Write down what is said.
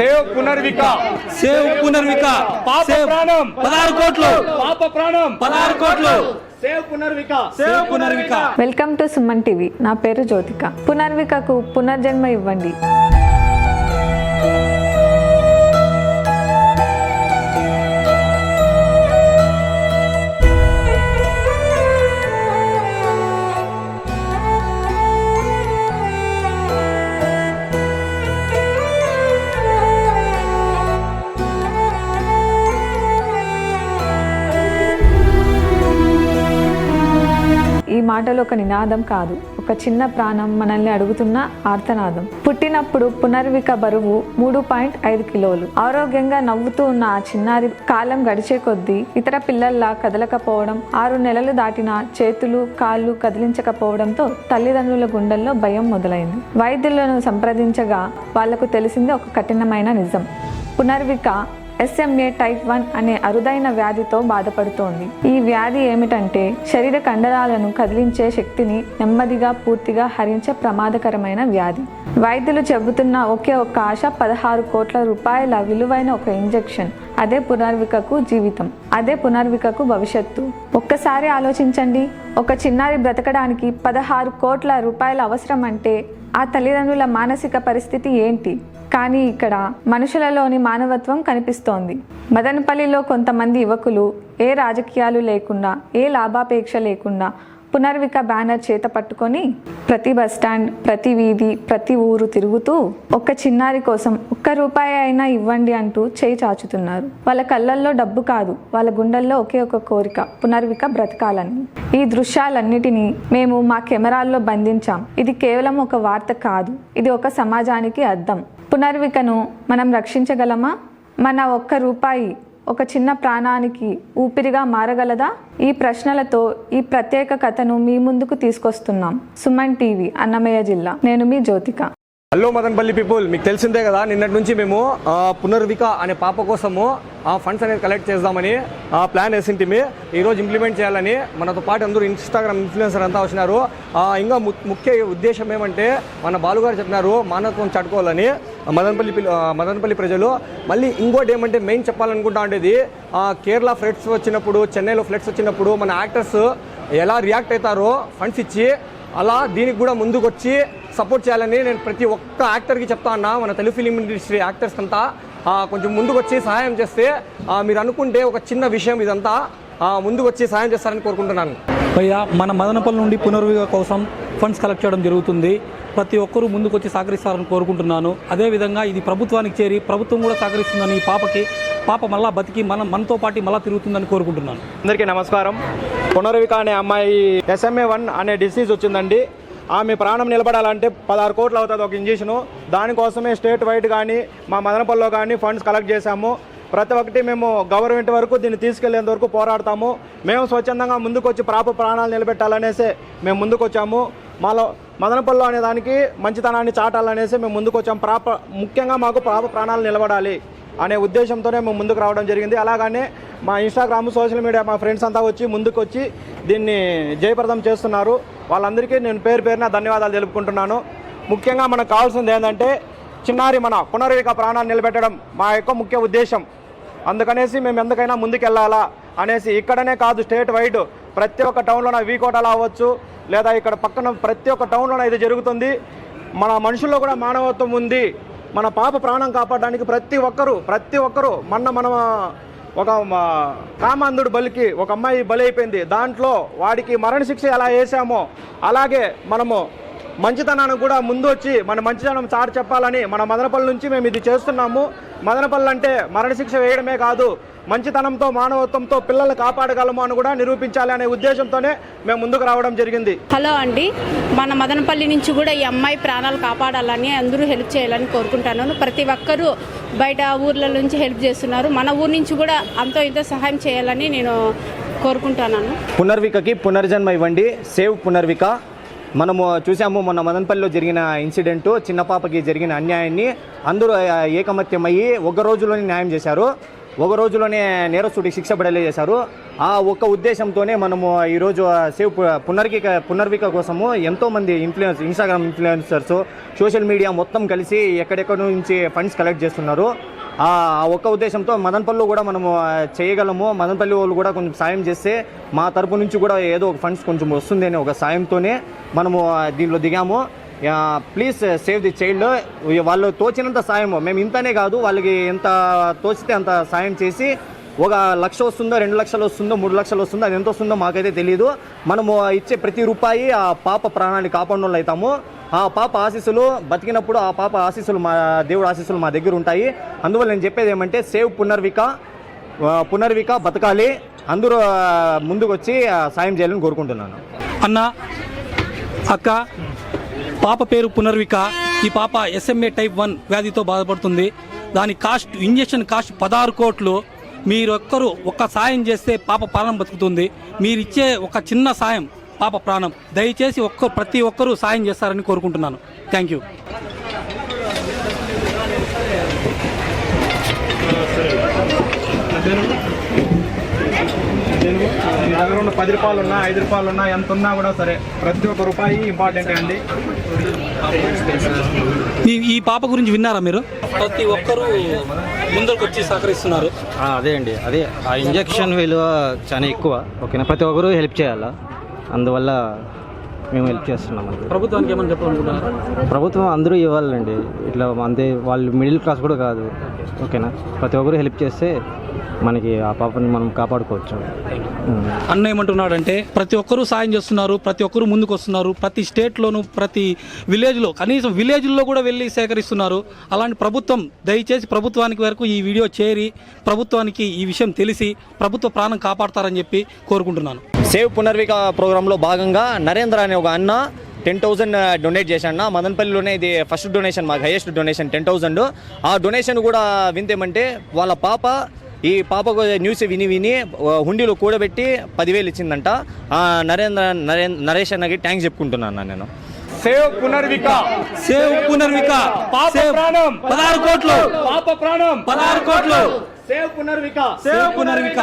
Save Punarvika, save Punarvika, పాప ప్రాణం 16 కోట్లు, పాప ప్రాణం 16 కోట్లు, save Punarvika, save Punarvika. Welcome to Suman TV. నా పేరు జ్యోతిక. పునర్వికకు పునర్జన్మ ఇవ్వండి. ఈ మాటలు ఒక నినాదం కాదు, ఒక చిన్న ప్రాణం మనల్ని అడుగుతున్న ఆర్తనాదం. పుట్టినప్పుడు పునర్విక బరువు 3.5 కిలోలు. ఆరోగ్యంగా నవ్వుతూ ఉన్న ఆ చిన్నారి కాలం గడిచే కొద్దీ ఇతర పిల్లల్లా కదలకపోవడం, 6 నెలలు దాటినా చేతులు కాళ్ళు కదిలించకపోవడంతో తల్లిదండ్రుల గుండెల్లో భయం మొదలైంది. వైద్యులను సంప్రదించగా వాళ్లకు తెలిసింది ఒక కఠినమైన నిజం. పునర్విక SMA టైప్ 1 అనే అరుదైన వ్యాధితో బాధపడుతోంది. ఈ వ్యాధి ఏమిటంటే శరీర కండరాలను కదిలించే శక్తిని నెమ్మదిగా పూర్తిగా హరించే ప్రమాదకరమైన వ్యాధి. వైద్యులు చెబుతున్న ఒకే ఒక్క ఆశ 16 కోట్ల రూపాయల విలువైన ఒక ఇంజెక్షన్. అదే పునర్వికకు జీవితం, అదే పునర్వికకు భవిష్యత్తు. ఒక్కసారి ఆలోచించండి, ఒక చిన్నారి బ్రతకడానికి 16 కోట్ల రూపాయల అవసరం అంటే ఆ తల్లిదండ్రుల మానసిక పరిస్థితి ఏంటి? కానీ ఇక్కడ మనుషులలోని మానవత్వం కనిపిస్తోంది. మదనపల్లిలో కొంతమంది యువకులు ఏ రాజకీయాలు లేకుండా, ఏ లాభాపేక్ష లేకుండా పునర్విక బ్యానర్ చేత పట్టుకొని ప్రతి బస్టాండ్, ప్రతి వీధి, ప్రతి ఊరు తిరుగుతూ ఒక్క చిన్నారి కోసం ₹1 అయినా ఇవ్వండి అంటూ చేయి చాచుతున్నారు. వాళ్ళ కళ్ళల్లో డబ్బు కాదు, వాళ్ళ గుండెల్లో ఒకే ఒక కోరిక, పునర్విక బ్రతకాలని. ఈ దృశ్యాలన్నిటినీ మేము మా కెమెరాల్లో బంధించాం. ఇది కేవలం ఒక వార్త కాదు, ఇది ఒక సమాజానికి అద్దం. పునర్వికను మనం రక్షించగలమా? మన ₹1 ఒక చిన్న ప్రాణానికి ఊపిరిగా మారగలదా? ఈ ప్రశ్నలతో ఈ ప్రత్యేక కథను మీ ముందుకు తీసుకొస్తున్నాం. సుమన్ టీవీ, అన్నమయ్య జిల్లా. నేను మీ జ్యోతిక. హలో మదనపల్లి పీపుల్, మీకు తెలిసిందే కదా, నిన్నటి నుంచి మేము పునర్విక అనే పాప కోసము ఫండ్స్ అనేది కలెక్ట్ చేద్దామని ప్లాన్ వేసింటిమి. ఈరోజు ఇంప్లిమెంట్ చేయాలని మనతో పాటు అందరూ ఇన్స్టాగ్రామ్ ఇన్ఫ్లుయెన్సర్ అంతా వచ్చినారు. ఇంకా ముఖ్య ఉద్దేశం ఏమంటే, మన బాలుగారు చెప్పినారు మానవత్వం చాటుకోవాలని మదనపల్లి ప్రజలు. మళ్ళీ ఇంకోటి ఏమంటే మెయిన్ చెప్పాలనుకుంటా ఉండేది, కేరళ ఫ్లడ్స్ వచ్చినప్పుడు, చెన్నైలో ఫ్లడ్స్ వచ్చినప్పుడు మన యాక్టర్స్ ఎలా రియాక్ట్ అవుతారో ఫండ్స్ ఇచ్చి, అలా దీనికి కూడా ముందుకు వచ్చి సపోర్ట్ చేయాలని నేను ప్రతి ఒక్క యాక్టర్కి చెప్తా ఉన్నా. మన తెలుగు ఫిలిం ఇండస్ట్రీ యాక్టర్స్ అంతా కొంచెం ముందుకు వచ్చి సహాయం చేస్తే, మీరు అనుకుంటే ఒక చిన్న విషయం ఇదంతా, ముందుకు వచ్చి సహాయం చేస్తారని కోరుకుంటున్నాను. భయ్యా, మన మదనపల్లి నుండి పునర్విక కోసం ఫండ్స్ కలెక్ట్ చేయడం జరుగుతుంది. ప్రతి ఒక్కరూ ముందుకు వచ్చి సహకరిస్తారని కోరుకుంటున్నాను. అదేవిధంగా ఇది ప్రభుత్వానికి చేరి ప్రభుత్వం కూడా సహకరిస్తుందని, ఈ పాప మళ్ళా బతికి మనతో పాటు మళ్ళీ తిరుగుతుందని కోరుకుంటున్నాను. అందరికీ నమస్కారం. పునర్విక అనే అమ్మాయి SMA 1 అనే డిసీజ్ వచ్చిందండి. ఆమె ప్రాణం నిలబడాలంటే 16 కోట్లు అవుతుంది ఒక ఇంజెక్షను. దానికోసమే స్టేట్ వైడ్ కానీ మా మదనపల్లిలో కానీ ఫండ్స్ కలెక్ట్ చేశాము. ప్రతి ఒక్కటి మేము గవర్నమెంట్ వరకు దీన్ని తీసుకెళ్లేంత వరకు పోరాడతాము. మేము స్వచ్ఛందంగా ముందుకు వచ్చి ప్రాణాలు నిలబెట్టాలనేసి మేము ముందుకు వచ్చాము. మాలో మదనపల్లిలో అనే దానికి మంచితనాన్ని చాటాలనేసి మేము ముందుకు వచ్చాము. ముఖ్యంగా మాకు ప్రాణాలు నిలబడాలి అనే ఉద్దేశంతోనే మేము ముందుకు రావడం జరిగింది. అలాగనే మా ఇన్స్టాగ్రామ్, సోషల్ మీడియా మా ఫ్రెండ్స్ అంతా వచ్చి ముందుకు వచ్చి దీన్ని జయప్రదం చేస్తున్నారు. వాళ్ళందరికీ నేను పేరున ధన్యవాదాలు తెలుపుకుంటున్నాను. ముఖ్యంగా మనకు కావాల్సింది ఏంటంటే, చిన్నారి మన పునర్విక ప్రాణాన్ని నిలబెట్టడం మా యొక్క ముఖ్య ఉద్దేశం. అందుకనేసి మేము ఎందుకైనా ముందుకెళ్ళాలా అనేసి ఇక్కడనే కాదు, స్టేట్ వైడ్ ప్రతి ఒక్క టౌన్లోన వీకోటలో అవ్వచ్చు, లేదా ఇక్కడ పక్కన ప్రతి ఒక్క టౌన్లోన ఇది జరుగుతుంది. మన మనుషుల్లో కూడా మానవత్వం ఉంది. మన పాప ప్రాణం కాపాడడానికి ప్రతి ఒక్కరూ మన ఒక కామాంధుడు బలికి ఒక అమ్మాయి బలి అయిపోయింది. దాంట్లో వాడికి మరణశిక్ష ఎలా వేసామో అలాగే మనము మంచితనాన్ని కూడా ముందు వచ్చి మన మంచితనం చాటి చెప్పాలని మన మదనపల్లి నుంచి మేము ఇది చేస్తున్నాము. మదనపల్లి అంటే మరణశిక్ష వేయడమే కాదు, మంచితనంతో మానవత్వంతో పిల్లల్ని కాపాడగలము అని కూడా నిరూపించాలి అనే ఉద్దేశంతోనే మేము ముందుకు రావడం జరిగింది. హలో అండి, మన మదనపల్లి నుంచి కూడా ఈ అమ్మాయి ప్రాణాలు కాపాడాలని అందరూ హెల్ప్ చేయాలని కోరుకుంటున్నాను. ప్రతి ఒక్కరూ బయట ఊర్ల నుంచి హెల్ప్ చేస్తున్నారు. మన ఊరు నుంచి కూడా అంతో ఇంతో సహాయం చేయాలని నేను కోరుకుంటున్నాను. పునర్వికకి పునర్జన్మ ఇవ్వండి, సేవ్ పునర్విక. మనము చూసాము మొన్న మదనపల్లిలో జరిగిన ఇన్సిడెంట్, చిన్న పాపకి జరిగిన అన్యాయాన్ని అందరూ ఏకమత్యమయ్యి ఒక రోజులోనే న్యాయం చేశారు. ఒక రోజులోనే నేరస్తుడికి శిక్ష పడేలా చేశారు. ఆ ఒక్క ఉద్దేశంతోనే మనము ఈరోజు సేవ్ పునర్విక కోసము ఎంతోమంది ఇన్స్టాగ్రామ్ ఇన్ఫ్లుయెన్సర్స్, సోషల్ మీడియా మొత్తం కలిసి ఎక్కడెక్కడ నుంచి ఫండ్స్ కలెక్ట్ చేస్తున్నారు. ఆ ఒక్క ఉద్దేశంతో మదనపల్లిలో కూడా మనము చేయగలము. మదనపల్లి వాళ్ళు కూడా కొంచెం సాయం చేస్తే మా తరపు నుంచి కూడా ఏదో ఒక ఫండ్స్ కొంచెం వస్తుంది అనే ఒక సాయంతోనే మనము దీనిలో దిగాము. Please save the child. వాళ్ళు తోచినంత సాయం, మేము ఇంతనే కాదు, వాళ్ళకి ఎంత తోచితే అంత సాయం చేసి, 1 లక్ష వస్తుందో, 2 లక్షలు వస్తుందో, 3 లక్షలు వస్తుందో, అది ఎంత వస్తుందో మాకైతే తెలియదు. మనము ఇచ్చే ప్రతి రూపాయి ఆ పాప ప్రాణాన్ని కాపాడిన వాళ్ళు అవుతాము. ఆ పాప ఆశీస్సులు బతికినప్పుడు ఆ పాప ఆశీస్సులు, మా దేవుడు ఆశీస్సులు మా దగ్గర ఉంటాయి. అందువల్ల నేను చెప్పేది ఏమంటే, సేవ్ పునర్విక బతకాలి. అందరూ ముందుకు వచ్చి సాయం చేయాలని కోరుకుంటున్నాను. అన్న, అక్క, పాప పేరు పునర్విక. ఈ పాప SMA type 1 వ్యాధితో బాధపడుతుంది. దాని ఇంజెక్షన్ కాస్ట్ 16 కోట్లు. మీరొక్కరు ఒక్క సాయం చేస్తే పాప ప్రాణం బతుకుతుంది. మీరిచ్చే ఒక చిన్న సాయం పాప ప్రాణం. దయచేసి ప్రతి ఒక్కరూ సాయం చేస్తారని కోరుకుంటున్నాను. Thank you. మీ దగ్గర ఉన్న 10 రూపాయలు ఉన్నా, 5 రూపాయలు ఉన్నా, ఎంత ఉన్నా కూడా సరే, ప్రతి ఒక్క రూపాయి ఇంపార్టెంట్ అండి. ఈ పాప గురించి విన్నారా మీరు? ప్రతి ఒక్కరూ ముందరకు వచ్చి సహకరిస్తున్నారు. అదే అండి, అదే ఆ ఇంజెక్షన్ విలువ చాలా ఎక్కువ. ఓకేనా, ప్రతి ఒక్కరూ హెల్ప్ చేయాలా, అందువల్ల మేము హెల్ప్ చేస్తున్నాం. ప్రభుత్వానికి ఏమని చెప్పాలనుకుంటున్నారు? ప్రభుత్వం అందరూ ఇవ్వాలండి. ఇట్లా అంతే, వాళ్ళు మిడిల్ క్లాస్ కూడా కాదు. ఓకేనా, ప్రతి ఒక్కరూ హెల్ప్ చేస్తే మనకి ఆ పాపని మనం కాపాడుకోవచ్చు. అన్న ఏమంటున్నాడంటే, ప్రతి ఒక్కరూ సాయం చేస్తున్నారు, ప్రతి ఒక్కరూ ముందుకు వస్తున్నారు. ప్రతి స్టేట్లోనూ, ప్రతి విలేజ్లో, కనీసం విలేజ్లో కూడా వెళ్ళి సేకరిస్తున్నారు. అలాంటి ప్రభుత్వం దయచేసి ప్రభుత్వానికి వరకు ఈ వీడియో చేరి ప్రభుత్వానికి ఈ విషయం తెలిసి ప్రభుత్వ ప్రాణం కాపాడతారని చెప్పి కోరుకుంటున్నాను. సేవ్ పునర్విక ప్రోగ్రాంలో భాగంగా నరేంద్ర అనే ఒక అన్న 10,000 డొనేట్ చేశాడు. మదనపల్లిలోనే ఇది ఫస్ట్ డొనేషన్, మాకు హైయెస్ట్ డొనేషన్ 10,000. ఆ డొనేషన్ కూడా వింతేమంటే, వాళ్ళ పాప ఈ పాపకు న్యూస్ విని హుండీలో కూడబెట్టి 10,000 ఇచ్చిందంట. నరేష్ అన్నకి థ్యాంక్స్ చెప్పుకుంటున్నాను నేను. సేవ్ పునర్విక, సేవ్ పునర్విక, పాప ప్రాణం 16 కోట్లు, పాప ప్రాణం 16 కోట్లు, సేవ్ పునర్విక, సేవ్ పునర్విక.